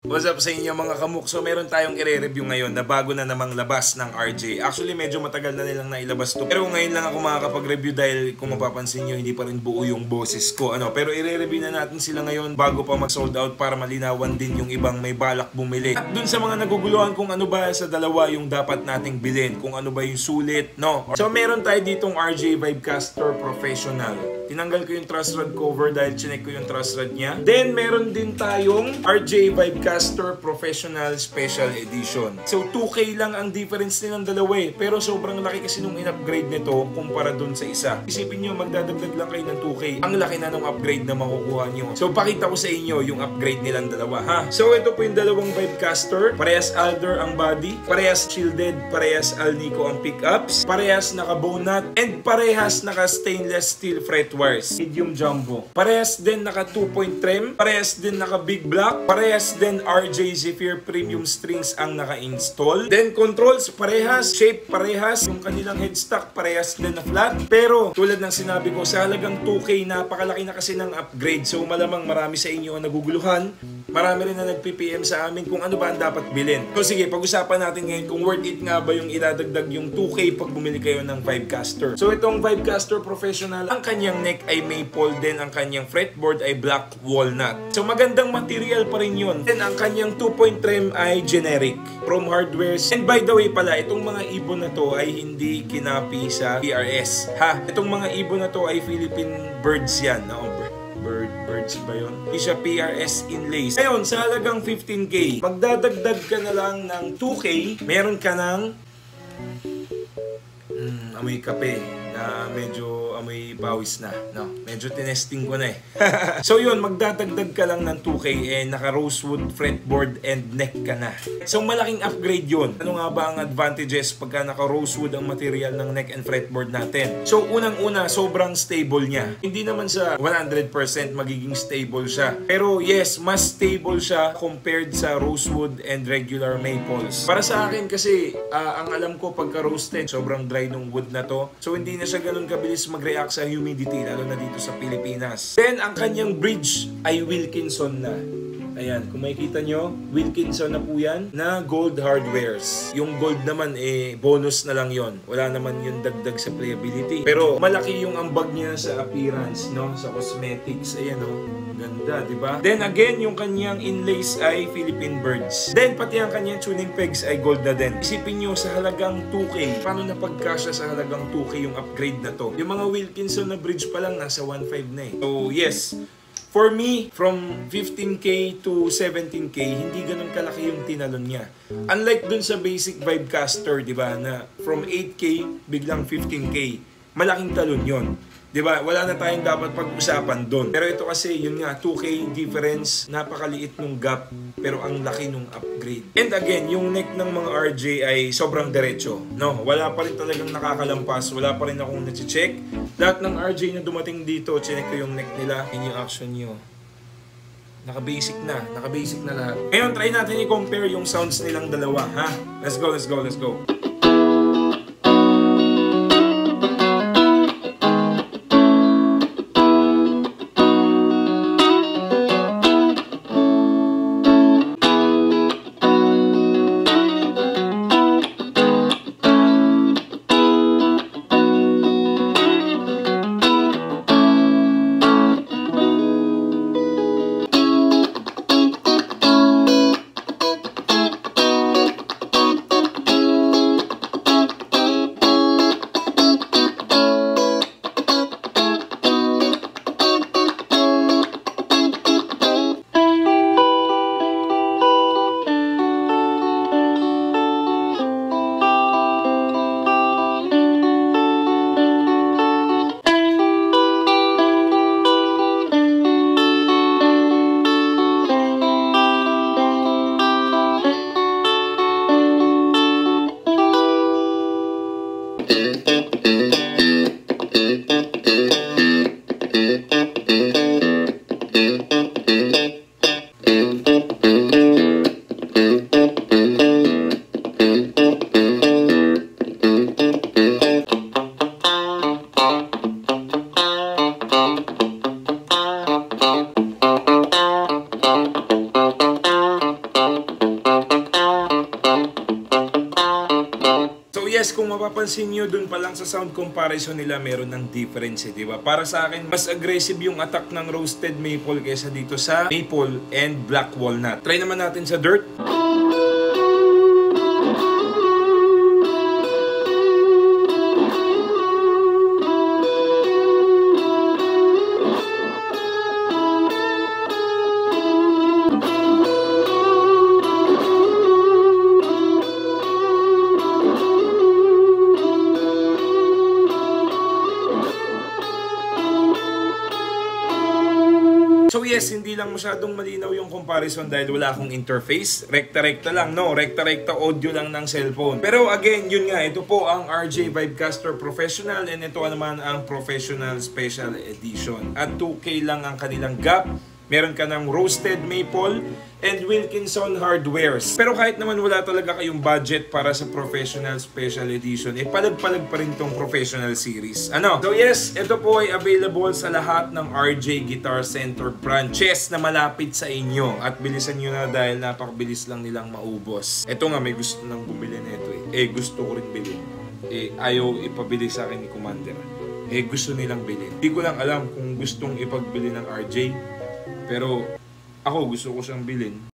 What's up sa inyo mga kamuk? So meron tayong i-review ngayon na bago na namang labas ng RJ. Actually medyo matagal na nilang nailabas to. Pero ngayon lang ako makakapag-review dahil kung mapapansin nyo hindi pa rin buo yung boses ko. Pero i-review na natin sila ngayon bago pa mag-sold out para malinawan din yung ibang may balak bumili. At dun sa mga naguguluhan kung ano ba sa dalawa yung dapat nating bilhin, kung ano ba yung sulit, no? So meron tayo ditong RJ Vibecaster Professional. Tinanggal ko yung truss rod cover dahil chinek ko yung truss rod niya. Then meron din tayong RJ Vibecaster Professional Special Edition. So 2K lang ang difference nilang dalawa eh. Pero sobrang laki kasi nung in-upgrade nito kumpara dun sa isa. Isipin nyo magdadagdag lang kayo ng 2K. Ang laki na nung upgrade na makukuha nyo. So pakita ko sa inyo yung upgrade nilang dalawa ha. So ito po yung dalawang Vibecaster. Parehas Alder ang body. Parehas shielded. Parehas Alnico ang pickups. Parehas naka bone nut. And parehas naka stainless steel fret wires. Medium jumbo. Parehas din naka 2-point trim. Parehas din naka big block. Parehas din RJ Zephyr premium strings ang naka-install. Then controls parehas. Shape parehas. Yung kanilang headstock parehas din na flat. Pero tulad ng sinabi ko sa halagang 2K napakalaki na kasi ng upgrade. So malamang marami sa inyo ang naguguluhan. Marami rin na nagpi-PM sa amin kung ano ba ang dapat bilhin. So sige, pag-usapan natin ngayon kung worth it nga ba yung idadagdag yung 2K pag bumili kayo ng Vibecaster. So itong Vibecaster Professional, ang kanyang neck ay maple din, ang kanyang fretboard ay black walnut. So magandang material pa rin yun. Then ang kanyang 2-point trim ay generic from Hardwares. And by the way pala, itong mga ibon na to ay hindi kinapi sa PRS. Ha? Itong mga ibon na to ay Philippine birds yan. No? Birds ba yun? Hindi siya PRS inlays. Ngayon, sa halagang 15K, magdadagdag ka na lang ng 2K, meron ka ng amoy kape na medyo amoy pawis na. No, medyo tinesting ko na eh. So yun, magdadagdag ka lang ng 2K naka rosewood fretboard and neck ka na. So malaking upgrade yun. Ano nga ba ang advantages pagka naka rosewood ang material ng neck and fretboard natin? So unang-una, sobrang stable niya. Hindi naman sa 100% magiging stable siya. Pero yes, mas stable siya compared sa rosewood and regular maples. Para sa akin kasi, ang alam ko pagka roasted, sobrang dry nung wood na to. So hindi na siya ganun kabilis mag-react sa humidity, lalo na dito sa Pilipinas. Then ang kanyang bridge ay Wilkinson na. Ayan, kung makikita nyo, Wilkinson na po yan na gold hardwares. Yung gold naman bonus na lang yon. Wala naman yung dagdag sa playability. Pero malaki yung ambag niya sa appearance, no? Sa cosmetics. Ayan, no? Ganda, di ba? Then again, yung kanyang inlays ay Philippine birds. Then pati ang kanyang tuning pegs ay gold na din. Isipin nyo sa halagang 2K, paano napagkasya sa halagang 2K yung upgrade na to? Yung mga Wilkinson na bridge pa lang nasa 1.5 na eh. So yes, for me, from 15K to 17K, hindi ganun kalaki yung tinalon niya. Unlike dun sa basic Vibecaster, di ba, na from 8K, biglang 15K. Malaking talon yon. Di ba? Wala na tayong dapat pag-usapan doon. Pero ito kasi, yun nga, 2K difference, napakaliit nung gap, pero ang laki nung upgrade. And again, yung neck ng mga RJ ay sobrang diretso. No? Wala pa rin talagang nakakalampas, wala pa rin akong nache-check. Lahat ng RJ na dumating dito, chinek ko yung neck nila, in yung action nyo. Naka-basic na lahat. Ngayon, try natin i-compare yung sounds nilang dalawa, ha? Let's go, let's go, let's go. yes, kung mapapansin nyo, dun pa lang sa sound comparison nila, meron ng difference, diba? Para sa akin, mas aggressive yung attack ng roasted maple kaysa dito sa maple and black walnut. Try naman natin sa dirt. So yes, hindi lang masyadong malinaw yung comparison dahil wala akong interface. Rekta-rekta lang, no? Rekta-rekta audio lang ng cellphone. Pero again, yun nga, ito po ang RJ Vibecaster Professional and ito naman ang Professional Special Edition. At 2K lang ang kanilang gap. Meron ka ng roasted maple and Wilkinson hardwares. Pero kahit naman wala talaga kayong budget para sa Professional Special Edition, palag-palag pa rin tong Professional Series. Ano? So yes, ito po ay available sa lahat ng RJ Guitar Center branches na malapit sa inyo. At bilisan nyo na dahil napakabilis lang nilang maubos. Ito nga, may gusto nang bumili nito eh. Gusto ko rin bilhin. Ayaw ipabili sa akin ni Commander. Gusto nilang bilhin. Hindi ko lang alam kung gustong ipagbili ng RJ. Pero ako gusto ko siyang bilhin.